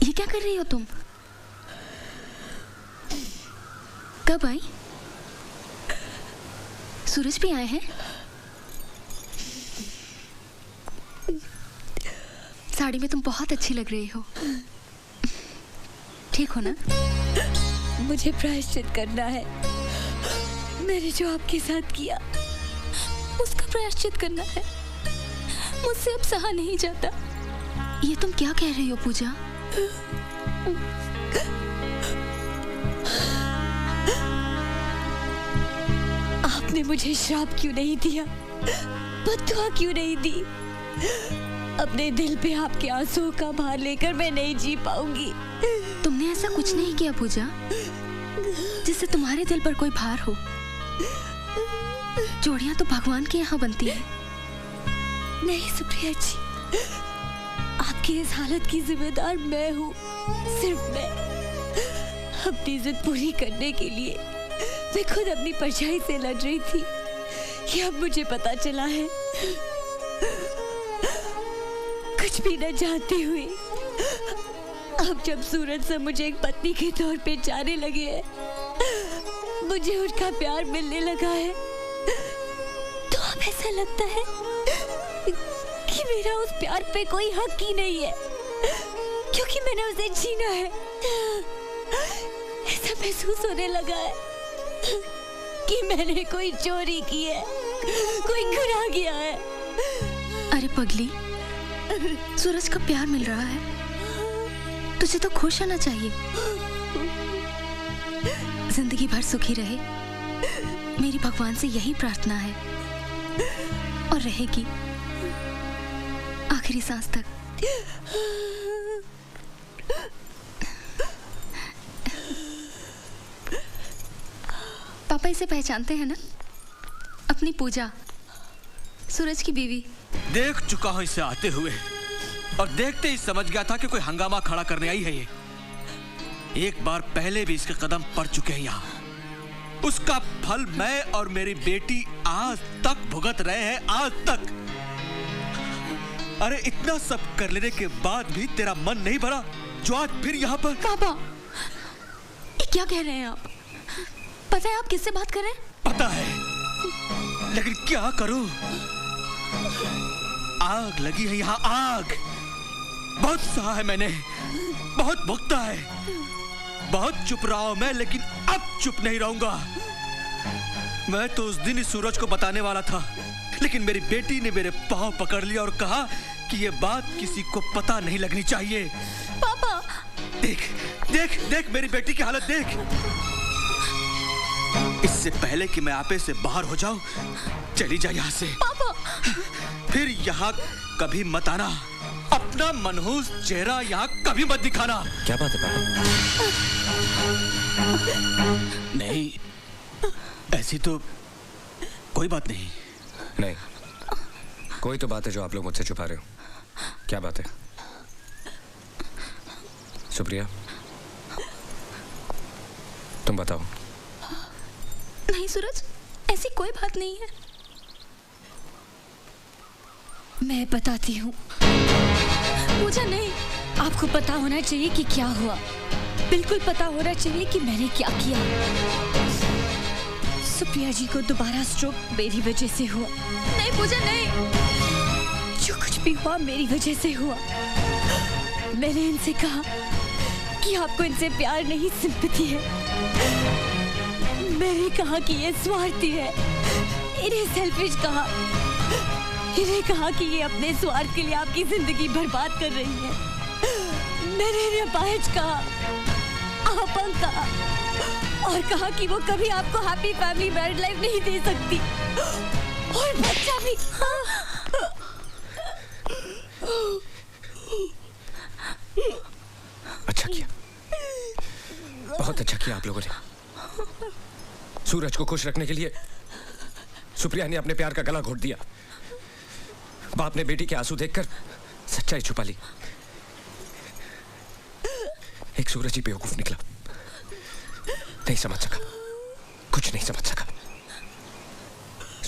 ये क्या कर रही हो तुम? कब आई? सूरज भी आए हैं? साड़ी में तुम बहुत अच्छी लग रही हो। ठीक हो ना? मुझे प्रायश्चित करना है। मैंने जो आपके साथ किया उसका प्रायश्चित करना है। मुझसे अब सहा नहीं जाता। ये तुम क्या कह रही हो पूजा? आपने मुझे श्राप क्यों नहीं दिया, बद्दुआ क्यों नहीं दी? अपने दिल पे आपके आंसुओं का भार लेकर मैं नहीं जी पाऊंगी। तुमने ऐसा कुछ नहीं किया पूजा जिससे तुम्हारे दिल पर कोई भार हो। जोड़ियां तो भगवान के यहाँ बनती है। नहीं सुप्रिया जी, आपकी इस हालत की जिम्मेदार मैं हूँ, सिर्फ मैं। अपनी जिद पूरी करने के लिए मैं खुद अपनी परछाई से लड़ रही थी। ये अब मुझे पता चला है। कुछ भी न जानते हुए अब जब सूरज से मुझे एक पत्नी के तौर पे जाने लगे हैं, मुझे उनका प्यार मिलने लगा है, तो अब ऐसा लगता है कि मेरा उस प्यार पे कोई हक ही नहीं है, क्योंकि मैंने उसे जीना है। ऐसा महसूस होने लगा है कि मैंने कोई चोरी की है, कोई गुनाह किया है। अरे पगली, सूरज का प्यार मिल रहा है, तुझे तो खुश होना चाहिए। जिंदगी भर सुखी रहे, मेरी भगवान से यही प्रार्थना है, और रहेगी आखिरी सांस तक। पापा इसे पहचानते हैं ना? अपनी पूजा, सूरज की बीवी। देख चुका हूं इसे आते हुए, और देखते ही समझ गया था कि कोई हंगामा खड़ा करने आई है ये। एक बार पहले भी इसके कदम पड़ चुके हैं यहाँ। उसका फल मैं और मेरी बेटी आज तक भुगत रहे हैं, आज तक। अरे इतना सब कर लेने के बाद भी तेरा मन नहीं भरा जो आज फिर यहाँ पर? पापा, ये क्या कह रहे हैं आप? पता है आप किससे बात कर रहे हैं? पता है, लेकिन क्या करूं? आग लगी है यहाँ, आग। बहुत सहा है मैंने, बहुत भुगता है, बहुत चुप रहा हूं मैं, लेकिन अब चुप नहीं रहूंगा। मैं तो उस दिन इस सूरज को बताने वाला था, लेकिन मेरी बेटी ने मेरे पांव पकड़ लिया और कहा कि ये बात किसी को पता नहीं लगनी चाहिए। पापा, देख देख देख मेरी बेटी की हालत देख। इससे पहले कि मैं आपे से बाहर हो जाऊं, चली जा यहाँ से। पापा, फिर यहाँ कभी मत आना। अपना मनहूस चेहरा यहाँ कभी मत दिखाना। क्या बात है पापा? नहीं, ऐसी तो कोई बात नहीं। नहीं, कोई तो बात है जो आप लोग मुझसे छुपा रहे हो। क्या बात है? सुप्रिया, तुम बताओ। नहीं सूरज, ऐसी कोई बात नहीं है। मैं बताती हूँ। पूजा नहीं, आपको पता होना चाहिए कि क्या हुआ। बिल्कुल पता होना चाहिए कि मैंने क्या किया। सुप्रिया जी को दोबारा स्ट्रोक मेरी वजह से हुआ। नहीं पूजा नहीं, जो कुछ भी हुआ मेरी वजह से हुआ। मैंने इनसे कहा कि आपको इनसे प्यार नहीं, सिंपैथी है। मैंने कहा कि ये स्वार्थी है, इन्हें सेल्फिश कहा। इन्हें कहा कि ये अपने स्वार्थ के लिए आपकी जिंदगी बर्बाद कर रही है। मैंने इन्हें अपाहिज कहा, अपंग कहा, और कहा कि वो कभी आपको हैप्पी फैमिली मैरिड लाइफ नहीं दे सकती, और बच्चा भी। अच्छा किया, बहुत अच्छा किया आप लोगों ने। सूरज को खुश रखने के लिए सुप्रिया ने अपने प्यार का गला घोट दिया। बाप ने बेटी के आंसू देखकर सच्चाई छुपा ली। एक सूरज ही बेवकूफ निकला, नहीं समझ सका, कुछ नहीं समझ सका।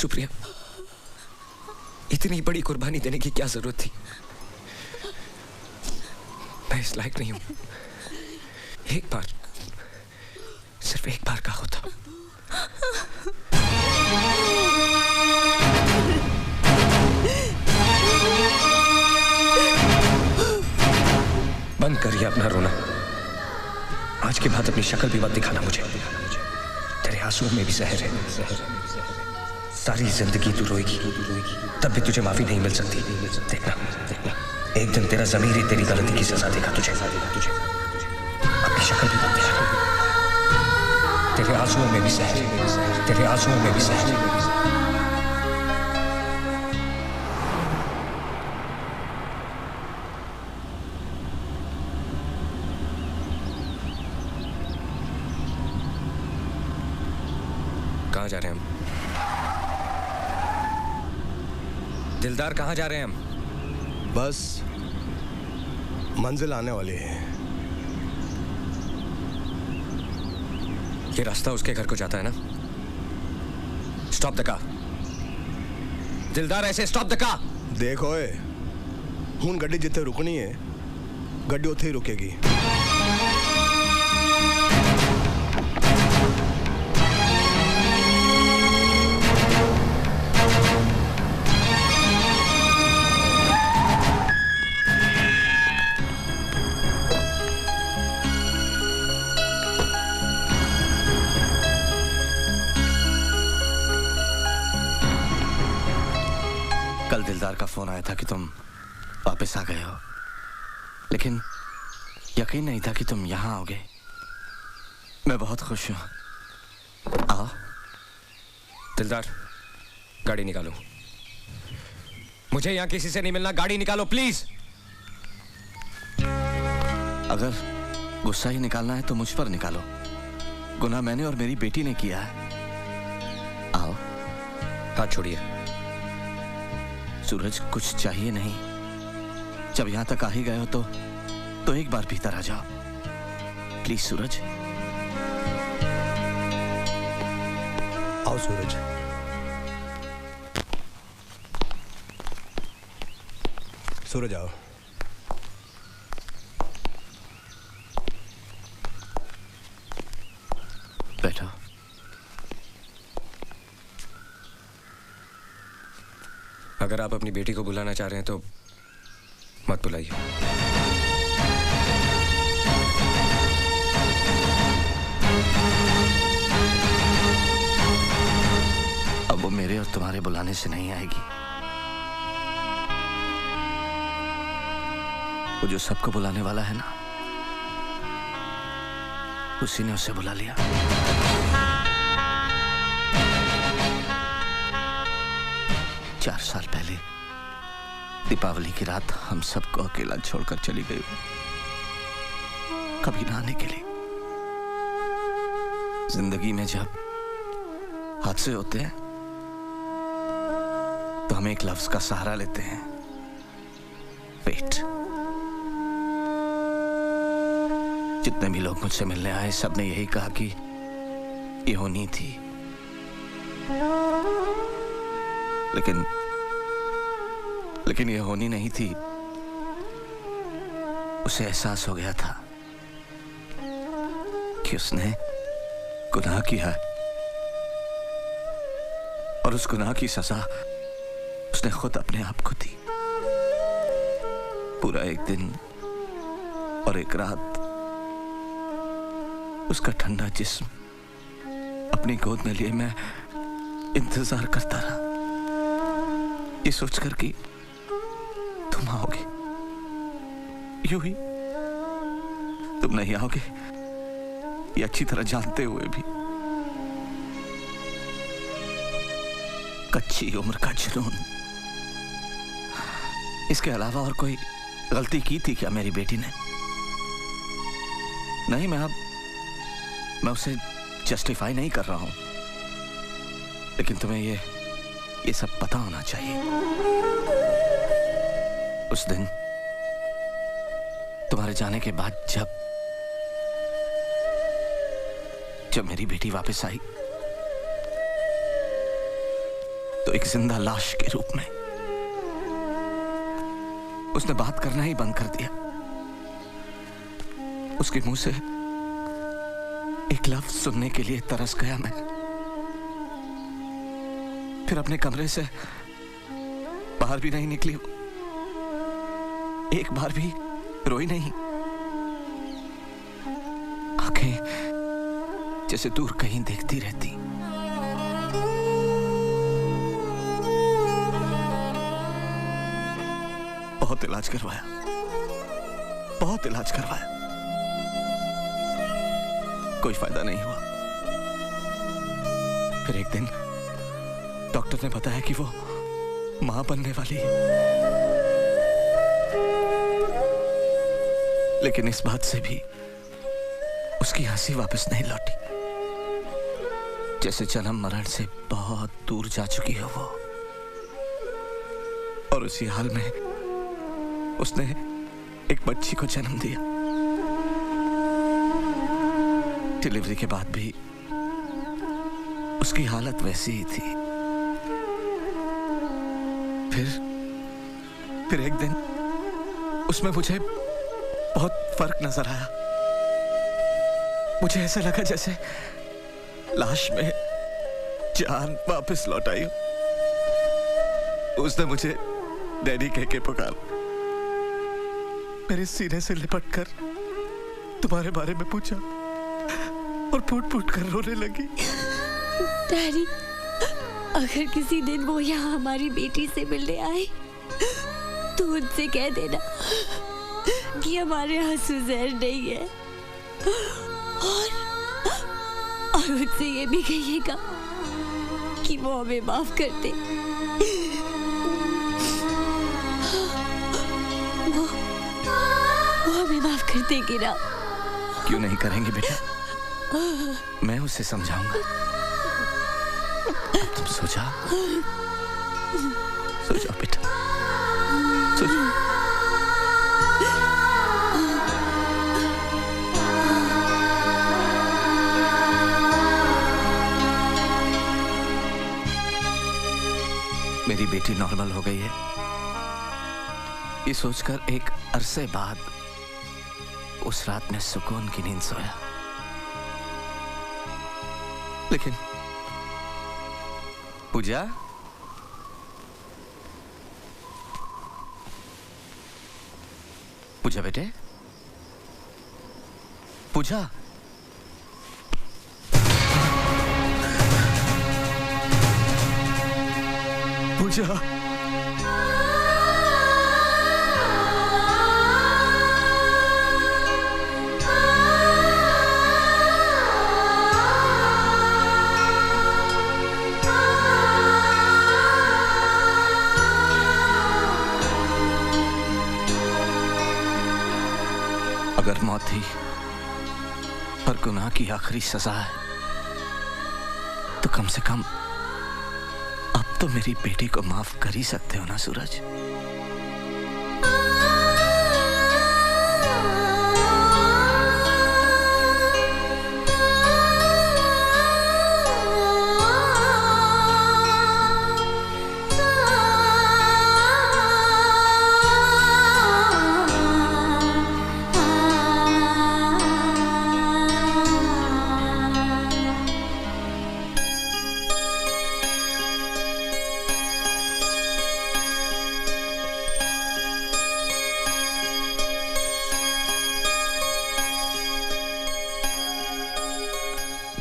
सुप्रिया, इतनी बड़ी कुर्बानी देने की क्या जरूरत थी? मैं इस लायक नहीं हूं। एक बार, सिर्फ एक बार का होता। बंद करिए अपना रोना। आज के बाद अपनी शक्ल भी मत दिखाना मुझे। तेरे आंसुओं में भी जहर है। सारी जिंदगी तू रोएगी, तब भी तुझे माफी नहीं मिल सकती। देखना, एक दिन तेरा ज़मीर ही तेरी गलती की सजा देगा तुझे। अपनी शक्ल भी मत दिखाना। तेरे आंसुओं में भी जहर, तेरे आंसुओं में भी जहर। कहाँ जा रहे हैं हम? दिलदार, कहाँ जा रहे हैं हम? बस मंजिल आने वाली है। ये रास्ता उसके घर को जाता है ना? Stop the car. दिलदार, ऐसे स्टॉप द कार। देखो हुन गड्डी जिथे रुकनी है, गड्डी उत्थे ही रुकेगी। कल दिलदार का फोन आया था कि तुम वापस आ गए हो, लेकिन यकीन नहीं था कि तुम यहाँ आओगे। मैं बहुत खुश हूँ। आओ। दिलदार, गाड़ी निकालो। मुझे यहाँ किसी से नहीं मिलना। गाड़ी निकालो प्लीज। अगर गुस्सा ही निकालना है तो मुझ पर निकालो। गुनाह मैंने और मेरी बेटी ने किया है। आओ। हाथ छोड़िए। सूरज, कुछ चाहिए नहीं। जब यहां तक आ ही गए हो तो एक बार भीतर आ जाओ प्लीज। सूरज, आओ सूरज। सूरज आओ। बैठो। अगर आप अपनी बेटी को बुलाना चाह रहे हैं तो मत बुलाइए। अब वो मेरे और तुम्हारे बुलाने से नहीं आएगी। वो जो सबको बुलाने वाला है ना, उसी ने उसे बुला लिया। चार साल पहले दीपावली की रात हम सबको अकेला छोड़कर चली गई, कभी ना आने के लिए। जिंदगी में जब हादसे होते हैं तो हम एक लफ्ज का सहारा लेते हैं, फेट। जितने भी लोग मुझसे मिलने आए, सबने यही कहा कि ये होनी थी, लेकिन ये होनी नहीं थी। उसे एहसास हो गया था कि उसने गुनाह किया है और उस गुनाह की सजा उसने खुद अपने आप को दी। पूरा एक दिन और एक रात उसका ठंडा जिस्म अपनी गोद में लिए मैं इंतजार करता रहा, ये सोचकर कि तुम आओगे। यूं ही तुम नहीं आओगे, ये अच्छी तरह जानते हुए भी। कच्ची उम्र का जुनून, इसके अलावा और कोई गलती की थी क्या मेरी बेटी ने? नहीं, मैं उसे जस्टिफाई नहीं कर रहा हूं, लेकिन तुम्हें ये सब पता होना चाहिए। उस दिन तुम्हारे जाने के बाद जब मेरी बेटी वापस आई तो एक जिंदा लाश के रूप में उसने बात करना ही बंद कर दिया। उसके मुंह से एक लफ्ज सुनने के लिए तरस गया मैं। फिर अपने कमरे से बाहर भी नहीं निकली, एक बार भी रोई नहीं। आंखें जैसे दूर कहीं देखती रहती। बहुत इलाज करवाया, बहुत इलाज करवाया, कोई फायदा नहीं हुआ। फिर एक दिन डॉक्टर ने बताया कि वो मां बनने वाली है। लेकिन इस बात से भी उसकी हंसी वापस नहीं लौटी, जैसे जन्म मरण से बहुत दूर जा चुकी हो वो। और उसी हाल में उसने एक बच्ची को जन्म दिया। डिलीवरी के बाद भी उसकी हालत वैसी ही थी। फिर एक दिन उसमें मुझे बहुत फर्क नजर आया। मुझे ऐसा लगा जैसे लाश में जान वापस लौट आई। उसने मुझे डैडी कह के पुकारा, मेरे सीने से लिपट कर तुम्हारे बारे में पूछा और फूट फूट कर रोने लगी। डैडी, अगर किसी दिन वो यहाँ हमारी बेटी से मिलने आए तो उनसे कह देना कि हमारे आंसू जहर नहीं है, और उनसे ये भी कहिएगा कि वो हमें माफ कर दे। वो हमें माफ कर देगी ना? क्यों नहीं करेंगे बेटा, मैं उसे समझाऊंगा। अब तुम सो जाओ, सो जाओ बेटा, सो जाओ। मेरी बेटी नॉर्मल हो गई है, ये सोचकर एक अरसे बाद उस रात में सुकून की नींद सोया। लेकिन पूजा, पूजा बेटे, पूजा, पूजा, अगर मौत ही पर गुनाह की आखिरी सजा है तो कम से कम अब तो मेरी बेटी को माफ कर ही सकते हो ना सूरज।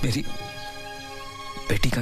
मेरी बेटी का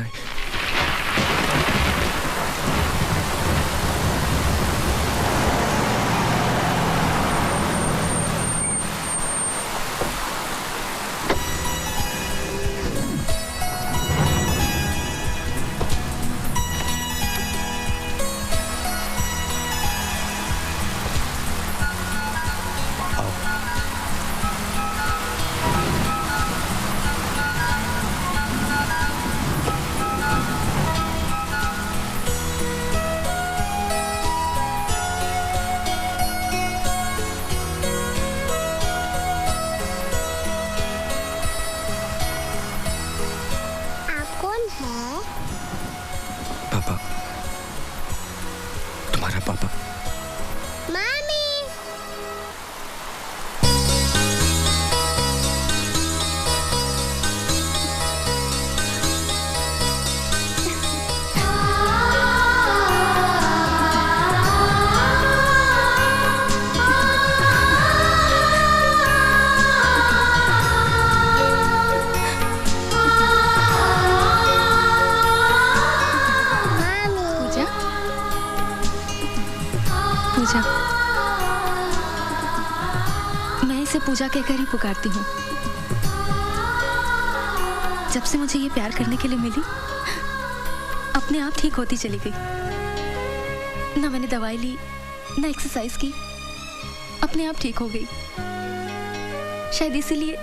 पूजा कहकर ही पुकारती हूँ। जब से मुझे ये प्यार करने के लिए मिली, अपने आप ठीक होती चली गई। ना मैंने दवाई ली, ना एक्सरसाइज की, अपने आप ठीक हो गई। शायद इसीलिए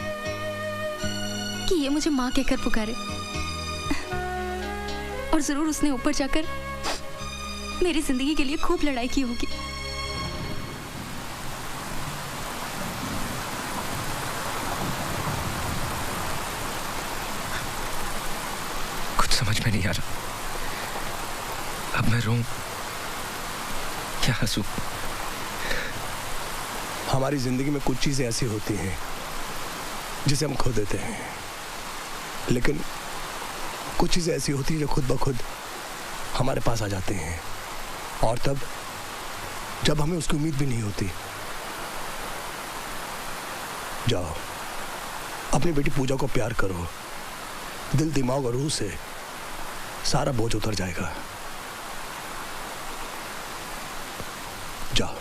कि ये मुझे माँ कहकर पुकारे। और जरूर उसने ऊपर जाकर मेरी जिंदगी के लिए खूब लड़ाई की होगी। कुछ समझ में नहीं आ रहा। अब मैं रोऊं क्या हंसूं? हमारी जिंदगी में कुछ चीजें ऐसी होती हैं जिसे हम खो देते हैं, लेकिन कुछ चीजें ऐसी होती हैं जो खुद ब खुद हमारे पास आ जाती हैं, और तब जब हमें उसकी उम्मीद भी नहीं होती। जाओ, अपनी बेटी पूजा को प्यार करो। दिल, दिमाग और रूह से सारा बोझ उतर जाएगा। जाओ।